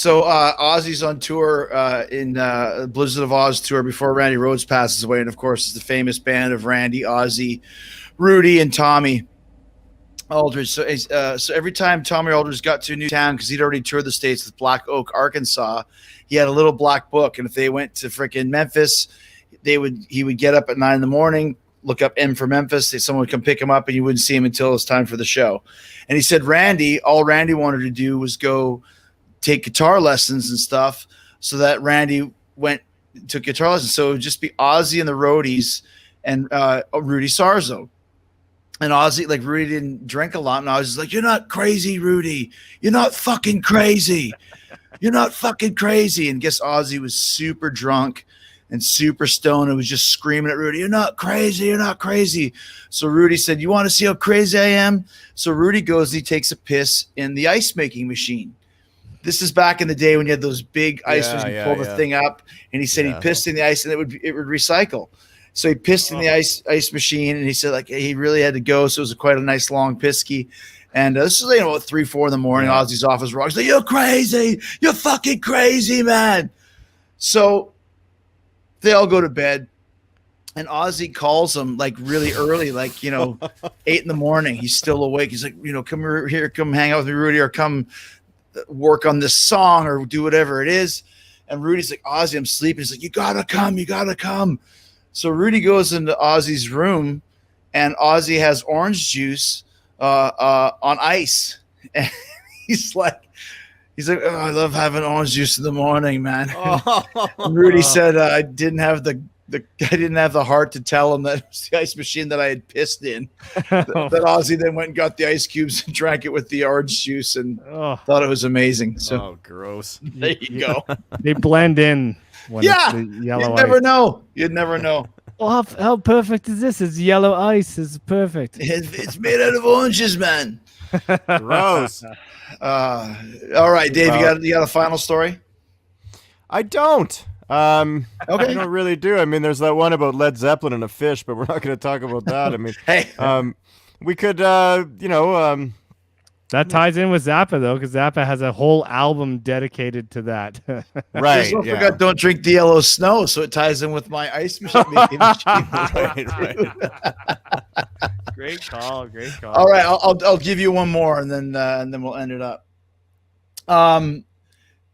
So Ozzy's on tour in Blizzard of Oz tour before Randy Rhoads passes away, and of course, it's the famous band of Randy, Ozzy, Rudy, and Tommy Aldridge. So every time Tommy Aldridge got to a new town, because he'd already toured the States with Black Oak, Arkansas, he had a little black book, and if they went to freaking Memphis, he would get up at 9 a.m, look up M for Memphis. Someone would come pick him up, and you wouldn't see him until it was time for the show. And he said all Randy wanted to do was go take guitar lessons and stuff, so that Randy took guitar lessons. So it would just be Ozzy and the roadies and Rudy Sarzo. And Ozzy, like, Rudy didn't drink a lot, and I was just like, "You're not crazy, Rudy. You're not fucking crazy. You're not fucking crazy." And guess Ozzy was super drunk and super stoned and was just screaming at Rudy, "You're not crazy. You're not crazy." So Rudy said, "You want to see how crazy I am?" So Rudy goes and he takes a piss in the ice making machine. This is back in the day when you had those big ice machines, you pull the thing up, and he said he pissed in the ice and it would recycle. So he pissed in the ice machine, and he said, like, he really had to go. So it was quite a nice long pisky. And this is, about 3, 4 in the morning. Yeah. Ozzy's off his rocks. Like, "You're crazy. You're fucking crazy, man." So they all go to bed, and Ozzy calls him like really early, like, 8 in the morning. He's still awake. He's like, "Come here, come hang out with me, Rudy, or come work on this song or do whatever it is." And Rudy's like, "Ozzy, I'm sleeping." He's like, you gotta come. So Rudy goes into Ozzy's room, and Ozzy has orange juice on ice. And he's like, "Oh, I love having orange juice in the morning, man." And Rudy said, I didn't have the heart to tell him that it was the ice machine that I had pissed in. That Ozzy then went and got the ice cubes and drank it with the orange juice and thought it was amazing. So gross. There you go. They blend in. When it's the yellow you'd never know. You'd never know. Well, how perfect is this? It's yellow ice. It's perfect. It's made out of oranges, man. Gross. All right, Dave, you got a final story? I don't. Okay. I don't really do. I mean, there's that one about Led Zeppelin and a fish, but we're not going to talk about that. I mean, hey, we could, that ties in with Zappa, though, because Zappa has a whole album dedicated to that. Right. I forgot "Don't Drink the Yellow Snow," so it ties in with my ice machine. right. Great call. All right, I'll give you one more, and then we'll end it up.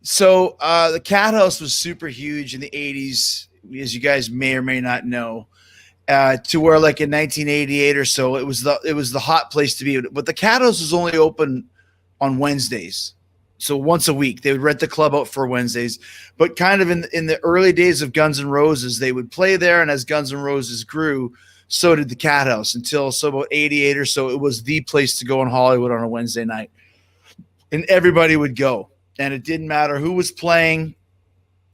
So the Cat House was super huge in the 80s, as you guys may or may not know, to where, like, in 1988 or so, it was the hot place to be. But the Cat House was only open on Wednesdays, so once a week. They would rent the club out for Wednesdays. But kind of in the early days of Guns N' Roses, they would play there, and as Guns N' Roses grew, so did the Cat House until about 88 or so. It was the place to go in Hollywood on a Wednesday night, and everybody would go. And it didn't matter who was playing,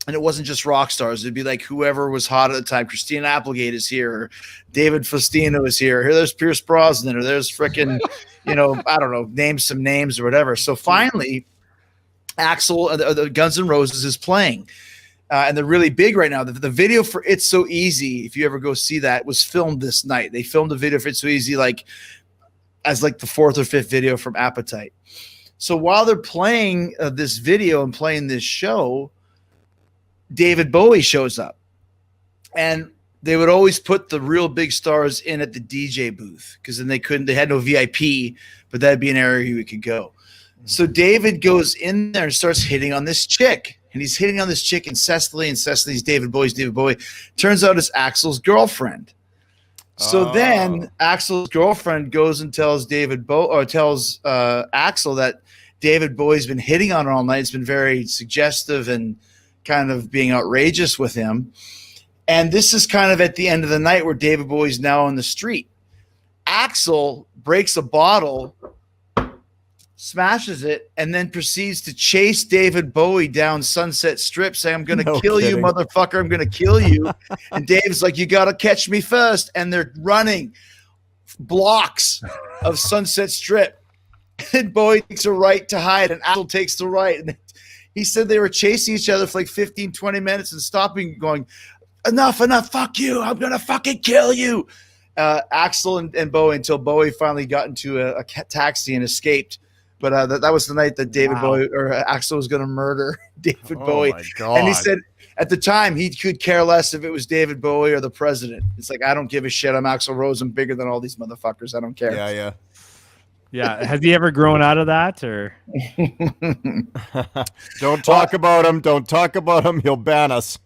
and it wasn't just rock stars. It'd be like whoever was hot at the time. Christina Applegate is here, or David Faustino is here. Here, there's Pierce Brosnan, or there's freaking, I don't know, name some names or whatever. So finally, Axl, the Guns N' Roses, is playing, and they're really big right now. The video for "It's So Easy," if you ever go see that, was filmed this night. They filmed a video for "It's So Easy" as the 4th or 5th video from Appetite. So while they're playing this video and playing this show, David Bowie shows up, and they would always put the real big stars in at the DJ booth, because then they had no VIP, but that'd be an area you could go. So David goes in there and starts hitting on this chick, and he's hitting on this chick incessantly, and David Bowie. Turns out it's Axl's girlfriend. So then Axl's girlfriend goes and tells Axl that David Bowie's been hitting on her all night. It's been very suggestive and kind of being outrageous with him. And this is kind of at the end of the night where David Bowie's now on the street. Axl breaks a bottle, smashes it, and then proceeds to chase David Bowie down Sunset Strip, saying, "I'm going to kill you, motherfucker. I'm going to kill you." And Dave's like, "You got to catch me first." And they're running blocks of Sunset Strip. And Bowie takes a right to hide, and Axl takes the right. And he said they were chasing each other for like 15, 20 minutes and stopping, going, enough, fuck you. I'm going to fucking kill you. Axl and Bowie, until Bowie finally got into a taxi and escaped. But that was the night that David Wow. Bowie or Axl was going to murder David Oh Bowie. my God. And he said at the time he could care less if it was David Bowie or the president. It's like, I don't give a shit. I'm Axl Rose. I'm bigger than all these motherfuckers. I don't care. Yeah. Yeah. Has he ever grown out of that, or? Don't talk about him. Don't talk about him. He'll ban us.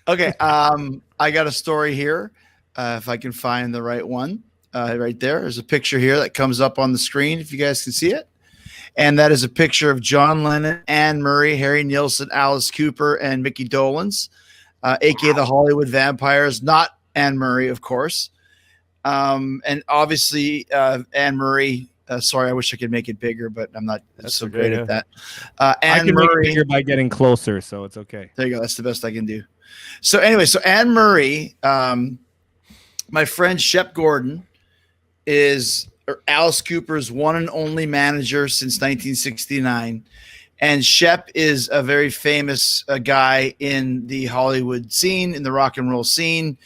Okay. I got a story here. If I can find the right one. Right there. There's a picture here that comes up on the screen if you guys can see it. And that is a picture of John Lennon, Anne Murray, Harry Nilsson, Alice Cooper, and Mickey Dolenz, aka the Hollywood Vampires, not Anne Murray, of course. And obviously, Anne Murray. Sorry, I wish I could make it bigger, but I'm not so okay, great yeah. at that. I Anne can make it Murray. bigger by getting closer, so it's okay. There you go. That's the best I can do. So anyway, so Anne Murray, my friend Shep Gordon is Alice Cooper's one and only manager since 1969. And Shep is a very famous guy in the Hollywood scene, in the rock and roll scene.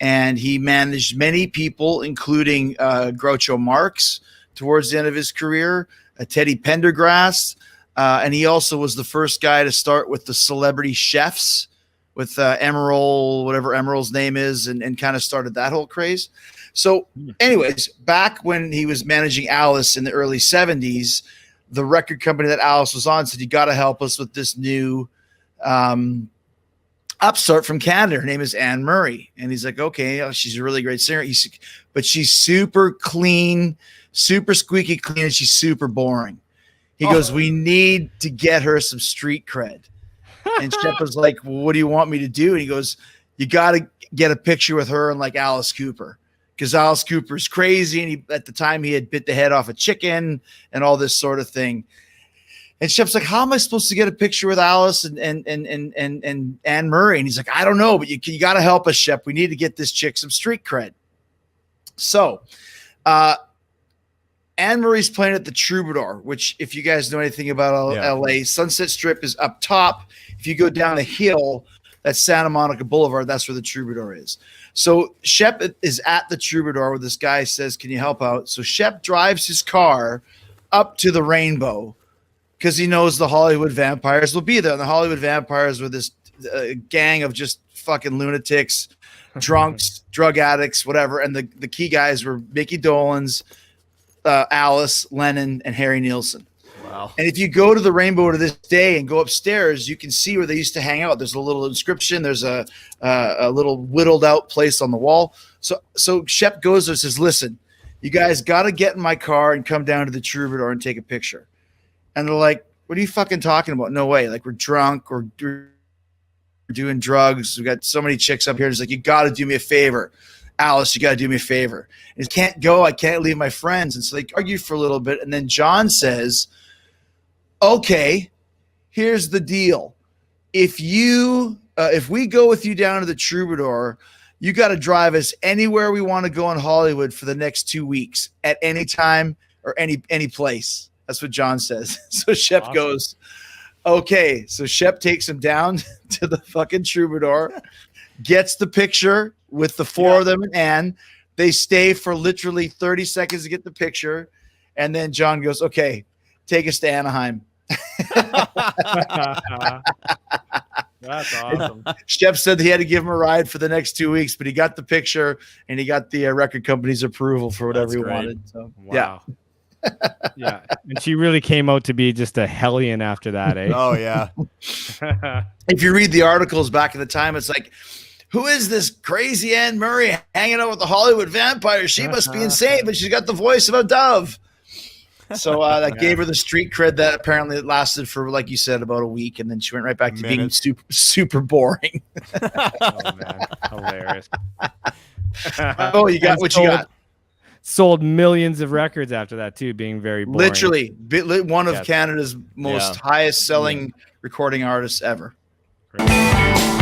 And he managed many people, including Groucho Marx towards the end of his career, Teddy Pendergrass. And he also was the first guy to start with the celebrity chefs with Emerald, whatever Emerald's name is, and kind of started that whole craze. So anyways, back when he was managing Alice in the early 70s, the record company that Alice was on said, you got to help us with this new upstart from Canada. Her name is Anne Murray. And he's like, okay, she's a really great singer. But she's super clean, super squeaky clean, and she's super boring. He goes, we need to get her some street cred. And Shep was like, well, what do you want me to do? And he goes, you got to get a picture with her and like Alice Cooper. Because Alice Cooper's crazy, and at the time he had bit the head off a chicken and all this sort of thing. And Shep's like, how am I supposed to get a picture with Alice and Anne Murray? And he's like, I don't know, but you got to help us, Shep. We need to get this chick some street cred. So Anne Murray's playing at the Troubadour, which if you guys know anything about LA, Sunset Strip is up top. If you go down a hill, that's Santa Monica Boulevard. That's where the Troubadour is. So Shep is at the Troubadour where this guy says, can you help out? So Shep drives his car up to the Rainbow because he knows the Hollywood Vampires will be there. And the Hollywood Vampires were this gang of just fucking lunatics, drunks, drug addicts, whatever. And the key guys were Mickey Dolenz, Alice, Lennon, and Harry Nilsson. Wow. And if you go to the Rainbow to this day and go upstairs, you can see where they used to hang out. There's a little inscription. There's a little whittled out place on the wall. So Shep goes there and says, listen, you guys got to get in my car and come down to the Troubadour and take a picture. And they're like, what are you fucking talking about? No way. Like, we're drunk or doing drugs. We got so many chicks up here. He's like, you got to do me a favor. Alice, you got to do me a favor. And he can't go. I can't leave my friends. And so they argue for a little bit. And then John says, okay, here's the deal. If we go with you down to the Troubadour, you got to drive us anywhere we want to go in Hollywood for the next 2 weeks at any time or any place. That's what John says. So Shep goes, okay. So Shep takes him down to the fucking Troubadour, gets the picture with the four of them and Anne. They stay for literally 30 seconds to get the picture. And then John goes, okay, take us to Anaheim. That's awesome. Shep said he had to give him a ride for the next 2 weeks, but he got the picture and he got the record company's approval for whatever he wanted. So, wow. Yeah. And she really came out to be just a hellion after that, eh? Oh, yeah. If you read the articles back in the time, it's like, who is this crazy Anne Murray hanging out with the Hollywood Vampires? She must be insane, but she's got the voice of a dove. So that gave her the street cred that apparently it lasted for, like you said, about a week, and then she went right back to being super, super boring. Oh man, hilarious! Oh, you got what you got. Sold millions of records after that too, being very boring. Literally one of Canada's most highest selling recording artists ever. Great.